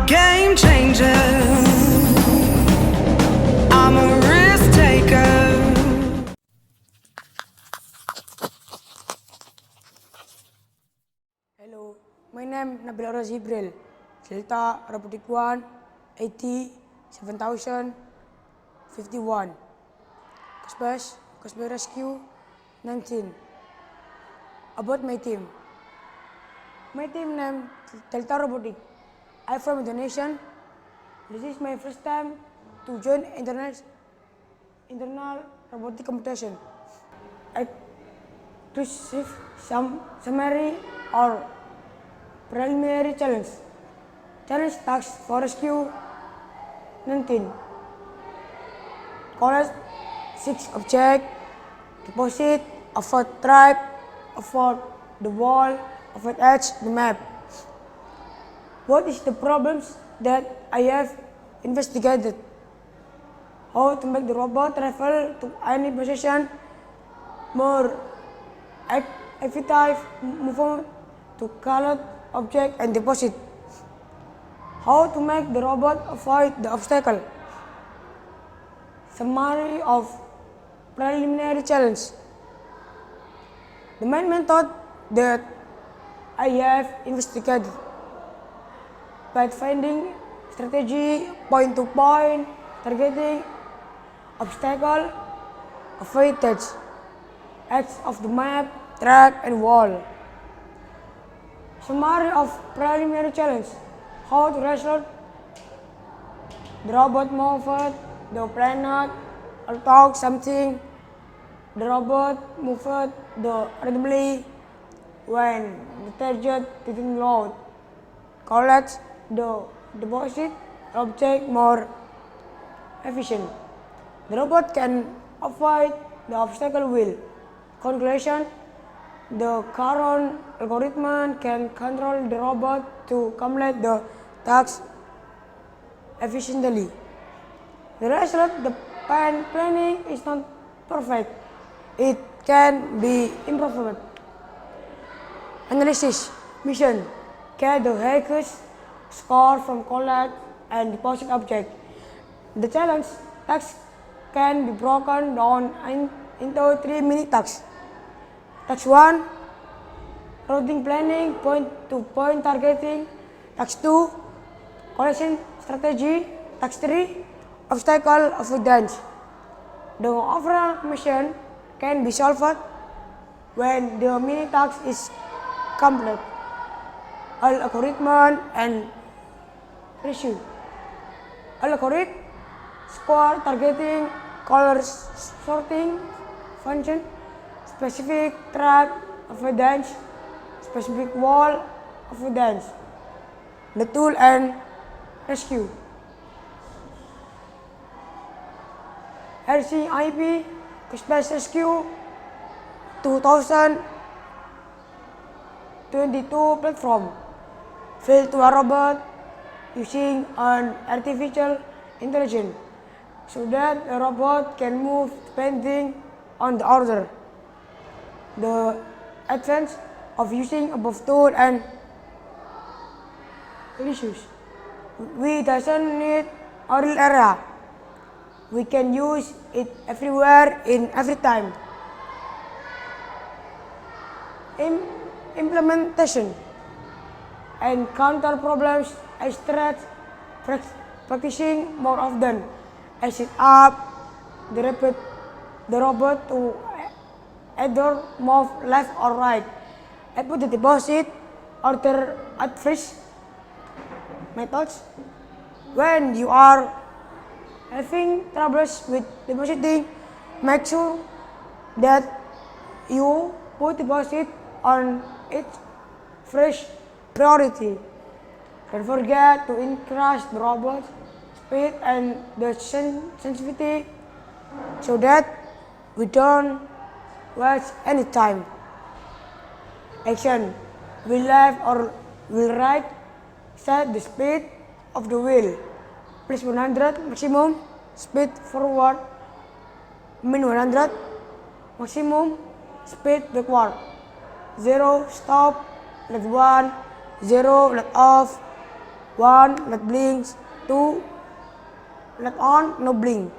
game changer. I'm a risk taker. Hello, my name is Nabil Aura Jibril. Delta Robotic 1, 80, 7051. Cosby Rescue 19. About my team. My team name Delta Robotic. I'm from Indonesia. This is my first time to join internal robotic competition. I receive some summary or preliminary challenge. Challenge task for rescue 19. Collect 6 objects, deposit, avoid trap, avoid the wall, avoid edge the map. What is the problems that I have investigated? How to make the robot travel to any position more effective, move on to collect object and deposit. How to make the robot avoid the obstacle. Summary of preliminary challenge. The main method that I have investigated: pathfinding strategy, point-to-point targeting, obstacle, avoidance, edge of the map, track and wall. Summary of preliminary challenge: how to resolve the robot moved the planet or talk something. The robot moved the randomly when the target didn't load. Collect the deposit object more efficient. The robot can avoid the obstacle wheel. Conclusion: the current algorithm can control the robot to complete the task efficiently. The result: the planning is not perfect. It can be improved. Analysis mission: get the highest score from collect and deposit object. The challenge task can be broken down into 3 mini tasks. Task 1, routing planning, point-to-point targeting. Task 2, collection strategy. Task 3, obstacle avoidance. The overall mission can be solved when the mini task is complete. All algorithm and ratio. Algorithm: score targeting, color sorting function, specific track avoidance, specific wall avoidance. The tool and rescue. RCIP Space Rescue 2022 platform. Built to a robot using an artificial intelligence so that the robot can move depending on the order. The advantage of using above tool and issues: we doesn't need a real area. We can use it everywhere in every time. Implementation: encounter problems, I start practicing more often. I set up the robot to either move left or right. I put the deposit order at first. Methods: when you are having troubles with depositing, make sure that you put deposit on its first priority. Don't forget to increase the robot's speed and the sensitivity so that we don't waste any time. Action: wheel left or wheel right. Set the speed of the wheel. Please 100 maximum. Speed forward. Min 100. Maximum speed backward. 0 stop. Let 1. 0 let off. 1. Let blinks. 2. Let on, no blink.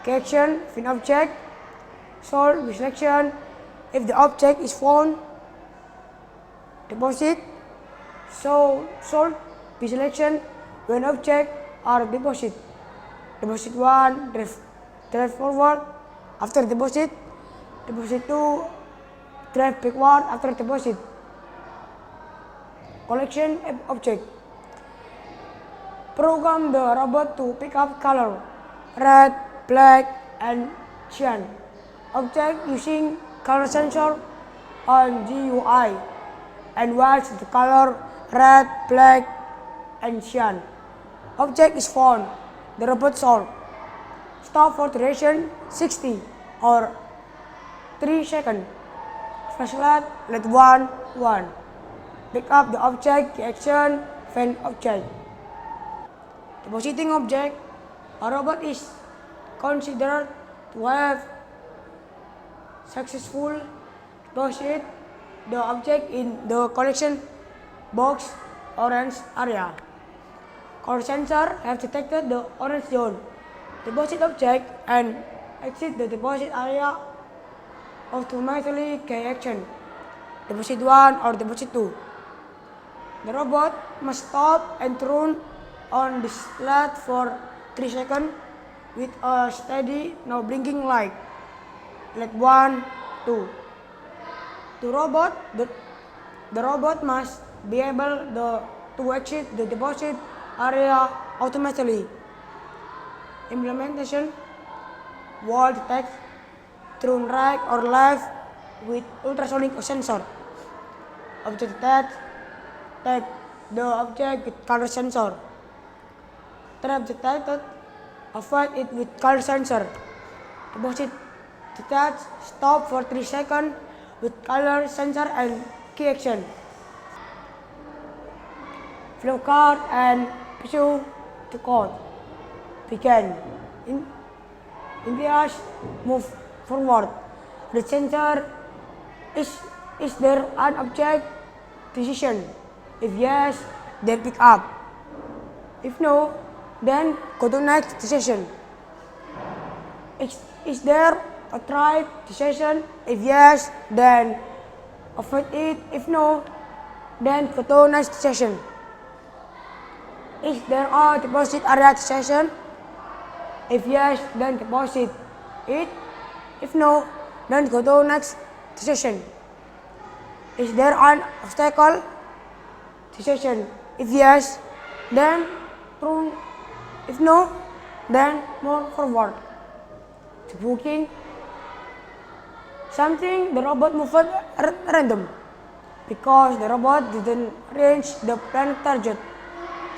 Key action, find object. Solve with selection. If the object is found, deposit. So solve with selection when object are deposit. Deposit 1, drive forward after deposit. Deposit 2, drive backward after deposit. Collection object. Program the robot to pick up color red, black, and cyan. Object using color sensor on GUI and watch the color red, black, and cyan. Object is found. The robot solved. Stop for duration 60 or 3 seconds. Flashlight let 1. Pick up the object, action, find object. Depositing object. A robot is considered to have successful deposit the object in the collection box orange area. Color sensor have detected the orange zone. Deposit object and exit the deposit area automatically key action. Deposit 1 or deposit 2. The robot must stop and turn on the sled for 3 seconds with a steady, no blinking light. Let 1, 2. The robot must be able to exit the deposit area automatically. Implementation: wall detect, turn right or left with ultrasonic sensor. Object detect the object with color sensor. Trap detected, avoid it with color sensor. Deposit detach, stop for 3 seconds with color sensor and key action. Flow card and pursue the code. Begin. In the ash, move forward. The sensor is there an object decision? If yes, then pick up. If no, then go to next decision. Is there a tribe decision? If yes, then avoid it. If no, then go to next decision. Is there a deposit area decision? If yes, then deposit it. If no, then go to next decision. Is there an obstacle decision? If yes, then turn. If no, then move forward. To booking something, the robot moved random because the robot didn't reach the planned target.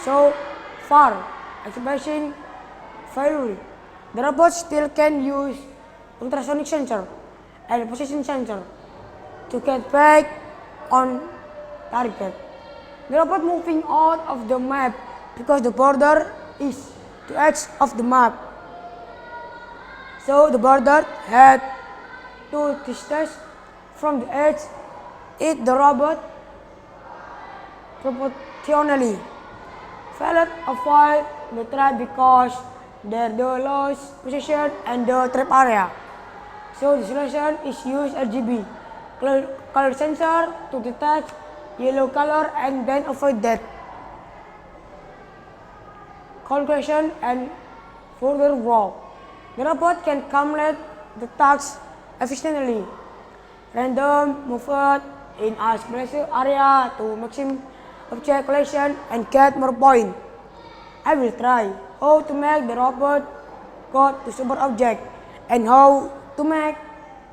So far, activation failure. The robot still can use ultrasonic sensor and position sensor to get back on target. The robot moving out of the map because the border is the edge of the map. So the border had to distance from the edge. The robot proportionally failed avoid the trap because there the lost position and the trap area. So the solution is use RGB color sensor to detect yellow color and then avoid that. Conclusion and further work. The robot can complete the task efficiently. Random movement in a specific area to maximum object collection and get more points. I will try how to make the robot go to super object and how to make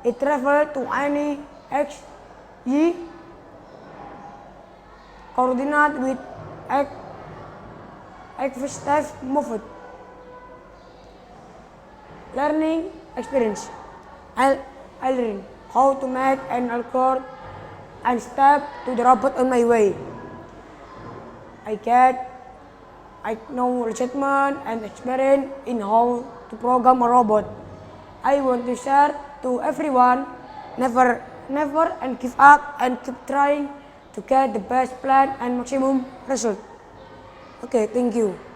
it travel to any x, y coordinate with active movement. Learning experience. I learn how to make an algorithm and step to the robot on my way. I know judgment and experience in how to program a robot. I want to share to everyone, never and give up and keep trying to get the best plan and maximum result. Okay, thank you.